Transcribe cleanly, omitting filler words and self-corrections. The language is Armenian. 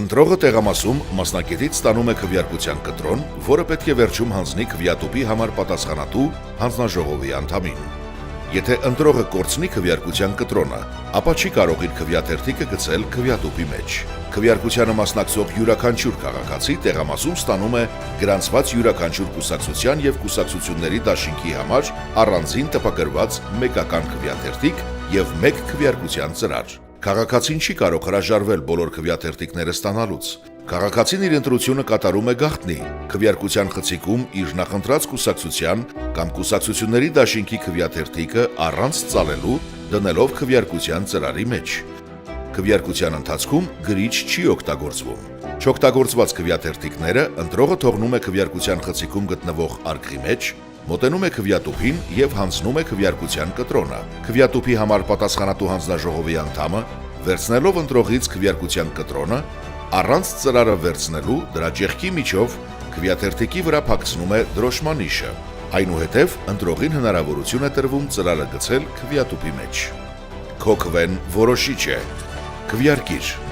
Ընտրողը տեղամասում մասնակետից ստանում է քվեարկության կտրոն, որը պետք է վերջում հանձնի քվեատուփի համար պատասխանատու հանձնաժողովի անդամին։ Եթե ընտրողը կորցնի քվեարկության կտրոնը, ապա չի կարող իր քվեաթերթիկը գցել քվեատուփի մեջ։ Քվեարկությանը մասնակցող յուրաքանչյուր քաղաքացի տեղամասում ստանում է գրանցված յուրաքանչյուր կուսակցության եւ կուսակցությունների դաշինքի համար առանձին տպագրված մեկական քվեաթերթիկ եւ մեկ քվեարկության ծրար։ Քաղաքացին չի կարող հրաժարվել բոլոր քվեաթերթիկները ստանալուց։ Քաղաքացին իր ընտրությունը կատարում է գաղտնի, քվեարկության խցիկում իր նախընտրած կուսակցության կամ կուսակցությունների դաշինքի քվեաթերթիկը առանց ծալելու դնելով քվեարկության ծրարի մեջ։ Քվեարկության ընթացքում գրիչ չի օգտագործվում։ Չօգտագործված քվեաթերթիկները ընտրողը թողնում է քվեարկության խցիկում գտնվող արկղի մեջ, մոտենում է քվեատուփին եւ հանձնում է քվեարկության կտրոնը։ Քվեատուփի համար պատասխանատու հանձնաժողովի անդամը, վերցնելով ընտրողից քվեարկության կտրոնը, առանց ծրարը վերցնելու դրա ճեղքի միջով քվեաթերթիկի վրա փակցնում է դրոշմանիշը։ Այնուհետև ընտրողին հնարավորություն է տրվում ծրարը գցել քվեատուփի մեջ։ Քո քվեն որոշիչ է։ Քվեարկիր։